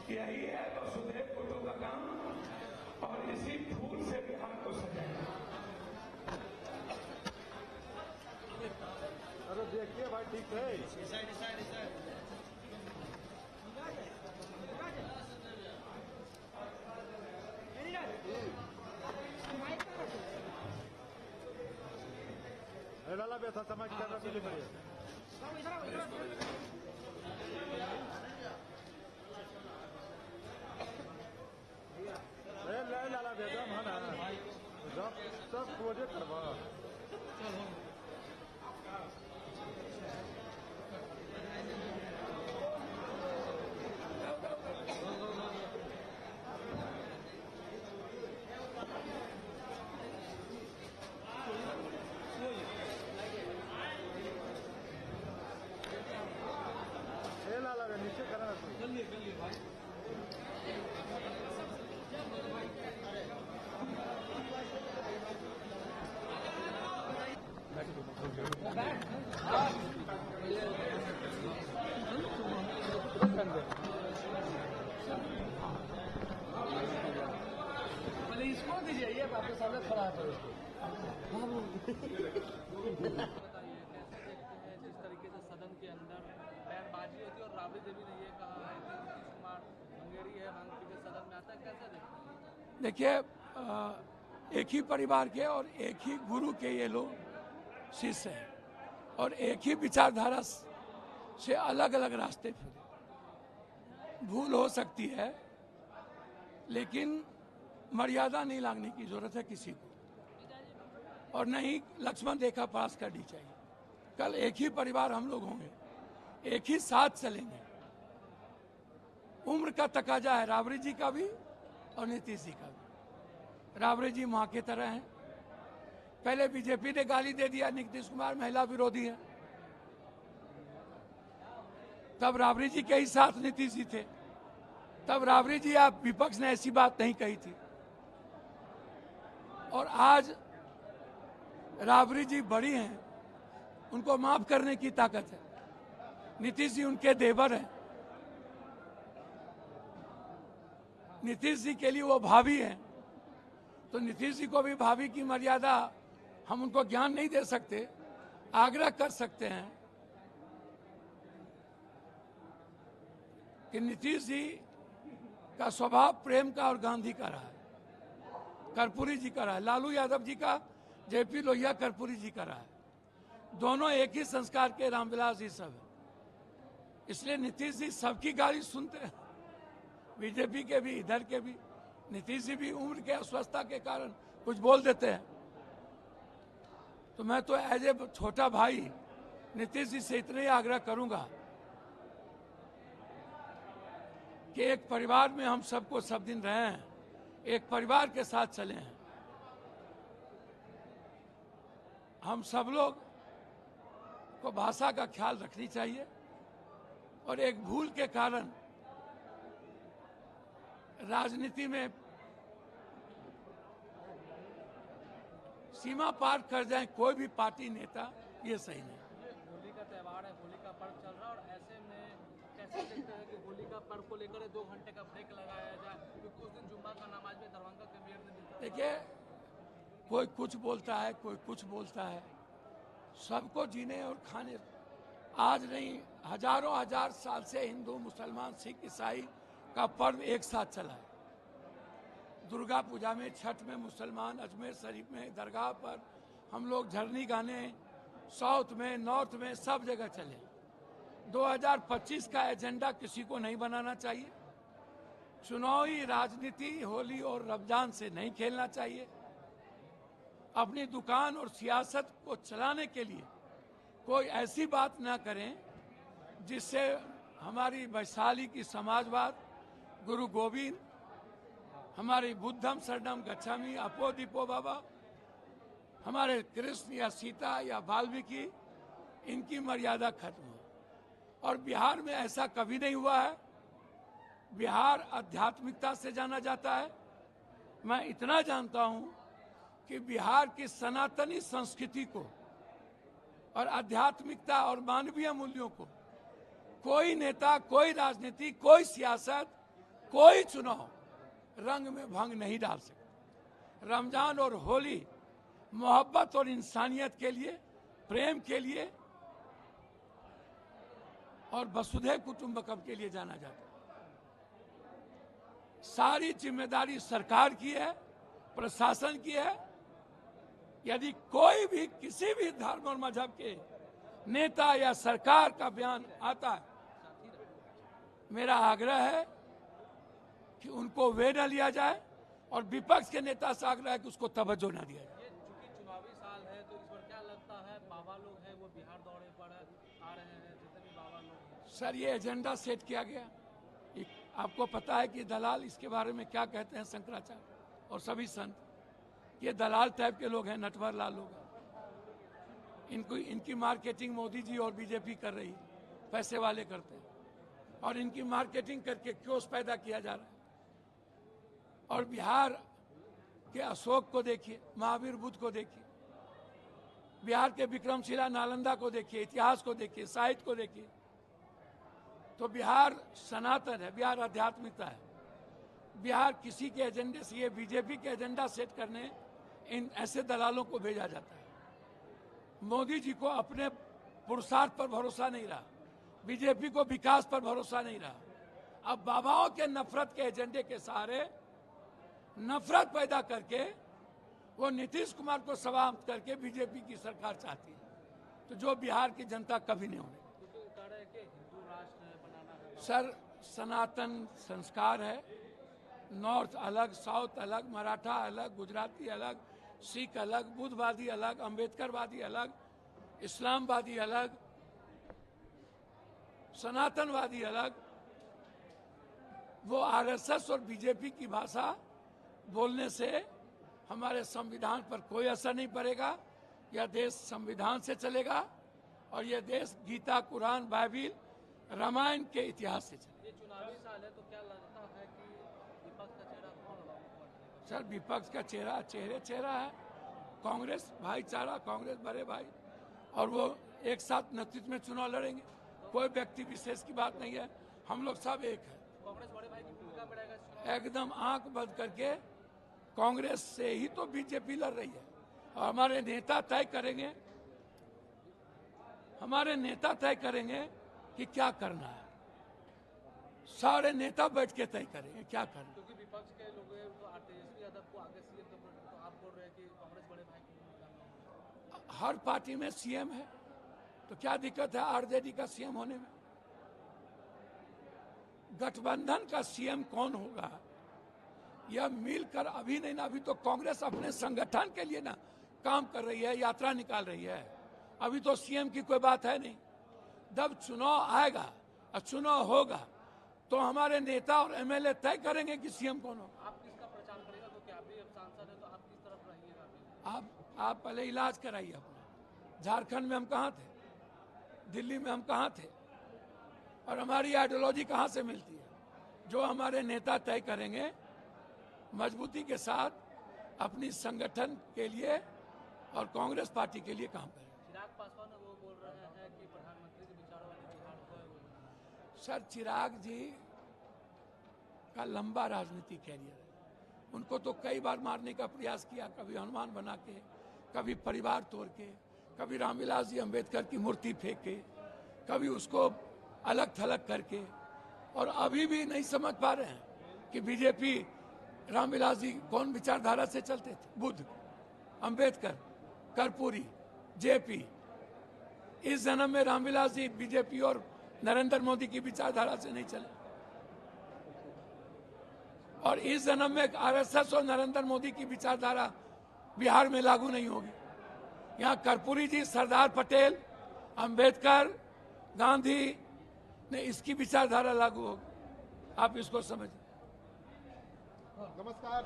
यही है वसुदेव कुटुंब का काम, और इसी फूल से बिहार को सजाएगा। अरे देखिए भाई, ठीक है। डाला भी था समाज करना मिली पड़ी। लाला बेदम है ना, सब प्रोजेक्ट करवा। लाला नीचे करना भाई। इसको दीजिए, ये आपके सामने खड़ा है उसको। जिस तरीके से सदन के अंदर बयानबाजी होती है और राबड़ी देवी ने ये कहा है कि नीतीश कुमार मुंगेरी है, भांग पी के सदन में आता है, कैसे देखते हैं? देखिए, एक ही परिवार के और एक ही गुरु के ये लोग शिष्य हैं, और एक ही विचारधारा से अलग अलग रास्ते फिरे। भूल हो सकती है, लेकिन मर्यादा नहीं लागने की जरूरत है किसी को, और नहीं लक्ष्मण रेखा पास करनी चाहिए। कल एक ही परिवार हम लोग होंगे, एक ही साथ चलेंगे। उम्र का तकाजा है राबड़ी जी का भी और नीतीश जी का भी। राबड़ी जी मां की तरह हैं। पहले बीजेपी ने गाली दे दिया नीतीश कुमार महिला विरोधी है, तब राबड़ी जी के ही साथ नीतीश जी थे। तब राबड़ी जी आप विपक्ष ने ऐसी बात नहीं कही थी, और आज राबड़ी जी बड़ी हैं, उनको माफ करने की ताकत है। नीतीश जी उनके देवर हैं, नीतीश जी के लिए वो भाभी हैं, तो नीतीश जी को भी भाभी की मर्यादा हम उनको ज्ञान नहीं दे सकते, आग्रह कर सकते हैं कि नीतीश जी का स्वभाव प्रेम का और गांधी का रहा है, कर्पूरी जी का रहा है, लालू यादव जी का जेपी लोहिया कर्पूरी जी का रहा है। दोनों एक ही संस्कार के रामविलास जी सब है। इसलिए नीतीश जी सबकी गाली सुनते हैं, बीजेपी के भी, इधर के भी। नीतीश जी भी उम्र के अस्वस्थता के कारण कुछ बोल देते हैं, तो मैं तो एज ए छोटा भाई नीतीश जी से इतना ही आग्रह करूंगा कि एक परिवार में हम सबको सब दिन रहे हैं, एक परिवार के साथ चले हैं। हम सब लोग को भाषा का ख्याल रखनी चाहिए, और एक भूल के कारण राजनीति में सीमा पार कर जाए कोई भी पार्टी नेता, ये सही नहीं। होली का त्यौहार है, होली का पर्व चल रहा है, और ऐसे में कैसे देखते हैं कि होली का पर्व को लेकर 2 घंटे का ब्रेक लगाया जाए, क्योंकि उस दिन जुम्मा का नमाज में दरभंगा के मेयर ने। देखिए, कोई कुछ बोलता है, कोई कुछ बोलता है, सबको जीने और खाने। आज नहीं, हजारों हजार साल से हिंदू, मुसलमान, सिख, ईसाई का पर्व एक साथ चला है। दुर्गा पूजा में, छठ में मुसलमान, अजमेर शरीफ में, दरगाह पर हम लोग झरनी गाने, साउथ में, नॉर्थ में, सब जगह चले। 2025 का एजेंडा किसी को नहीं बनाना चाहिए। चुनावी राजनीति होली और रमजान से नहीं खेलना चाहिए। अपनी दुकान और सियासत को चलाने के लिए कोई ऐसी बात ना करें जिससे हमारी वैशाली की समाजवाद, गुरु गोविंद, हमारी बुद्धम शरणम गच्छामि, अपो दीपो बाबा, हमारे कृष्ण या सीता या वाल्मीकि, इनकी मर्यादा खत्म हो। और बिहार में ऐसा कभी नहीं हुआ है। बिहार आध्यात्मिकता से जाना जाता है। मैं इतना जानता हूं कि बिहार की सनातनी संस्कृति को और आध्यात्मिकता और मानवीय मूल्यों को कोई नेता, कोई राजनीति, कोई सियासत, कोई चुनाव रंग में भंग नहीं डाल सकता। रमजान और होली मोहब्बत और इंसानियत के लिए, प्रेम के लिए और वसुधैव कुटुंबकम के लिए जाना जाता है। सारी जिम्मेदारी सरकार की है, प्रशासन की है। यदि कोई भी किसी भी धर्म और मजहब के नेता या सरकार का बयान आता है, मेरा आग्रह है कि उनको वे न लिया जाए और विपक्ष के नेता से आग्रह है कि उसको तवज्जो न दिया जाए। ये चूंकि चुनावी साल है तो इस पर क्या लगता है बाबा लोग हैं वो बिहार दौरे पर आ रहे हैं, जितने भी बाबा लोग हैं? सर, ये एजेंडा सेट किया गया। आपको पता है कि दलाल इसके बारे में क्या कहते हैं, शंकराचार्य और सभी संत, ये दलाल टाइप के लोग हैं, नटवर लाल लोग हैं। इनकी मार्केटिंग मोदी जी और बीजेपी कर रही है, पैसे वाले करते हैं। और इनकी मार्केटिंग करके क्योस पैदा किया जा रहा है। और बिहार के अशोक को देखिए, महावीर बुद्ध को देखिए, बिहार के विक्रमशिला नालंदा को देखिए, इतिहास को देखिए, साहित्य को देखिए। तो बिहार सनातन है, बिहार आध्यात्मिकता है। बिहार किसी के एजेंडे से, ये बीजेपी के एजेंडा सेट करने इन ऐसे दलालों को भेजा जाता है। मोदी जी को अपने पुरुषार्थ पर भरोसा नहीं रहा, बीजेपी को विकास पर भरोसा नहीं रहा। अब बाबाओं के नफरत के एजेंडे के सहारे नफरत पैदा करके वो नीतीश कुमार को समाप्त करके बीजेपी की सरकार चाहती है, तो जो बिहार की जनता कभी नहीं होने। सर, सनातन संस्कार है। नॉर्थ अलग, साउथ अलग, मराठा अलग, गुजराती अलग, सिख अलग, बुद्धवादी अलग, अंबेडकरवादी अलग, इस्लामवादी अलग, सनातनवादी अलग। वो आरएसएस और बीजेपी की भाषा बोलने से हमारे संविधान पर कोई असर नहीं पड़ेगा। यह देश संविधान से चलेगा और यह देश गीता, कुरान, बाइबिल, रामायण के इतिहास से चलेगा। ये चुनावी साल है तो क्या लगता है कि विपक्ष का चेहरा कौन होगा? सर, विपक्ष का चेहरा है कांग्रेस, भाईचारा, कांग्रेस बड़े भाई, और वो एक साथ नेतृत्व में चुनाव लड़ेंगे। कोई व्यक्ति विशेष की बात नहीं है, हम लोग सब एक है। कांग्रेस बड़े भाई की भूमिका में रहेगा इस चुनाव? एकदम आंख बंद करके कांग्रेस से ही तो बीजेपी लड़ रही है। और हमारे नेता तय करेंगे कि क्या करना है। सारे नेता बैठ के तय करेंगे क्या करना। क्योंकि विपक्ष के लोग हैं तो तेजस्वी यादव को आगे सीएम तो आप बोल रहे हैं कि कांग्रेस बड़े भाई की भूमिका में? हर पार्टी में सीएम है, तो क्या दिक्कत है आरजेडी का सीएम होने में? गठबंधन का सीएम कौन होगा यह मिलकर अभी नहीं ना, अभी तो कांग्रेस अपने संगठन के लिए ना काम कर रही है, यात्रा निकाल रही है। अभी तो सीएम की कोई बात है नहीं। जब चुनाव आएगा और चुनाव होगा तो हमारे नेता और एमएलए तय करेंगे कि सीएम कौन होगा। आप किसका प्रचार करेगा? तो क्या अभी सांसद है तो आप किस तरफ रहिएगा? आप पहले इलाज कराइए अपना। झारखंड में हम कहाँ थे, दिल्ली में हम कहाँ थे, और हमारी आइडियोलॉजी कहाँ से मिलती है? जो हमारे नेता तय करेंगे मजबूती के साथ अपनी संगठन के लिए और कांग्रेस पार्टी के लिए काम करें। चिराग पासवान वो बोल रहे हैं कि प्रधानमंत्री के विचारों वाली बिहार को है। सर, चिराग जी का लंबा राजनीतिक कैरियर है। उनको तो कई बार मारने का प्रयास किया, कभी हनुमान बना के, कभी परिवार तोड़ के, कभी रामविलास जी अम्बेडकर की मूर्ति फेंक के, कभी उसको अलग थलग करके। और अभी भी नहीं समझ पा रहे हैं कि बीजेपी, रामविलास जी कौन विचारधारा से चलते थे? बुद्ध, अंबेडकर, कर्पूरी, जेपी। इस जन्म में रामविलास जी बीजेपी और नरेंद्र मोदी की विचारधारा से नहीं चले, और इस जन्म में आरएसएस और नरेंद्र मोदी की विचारधारा बिहार में लागू नहीं होगी। यहाँ कर्पूरी जी, सरदार पटेल, अंबेडकर, गांधी ने इसकी विचारधारा लागू होगी। आप इसको समझिए। नमस्कार।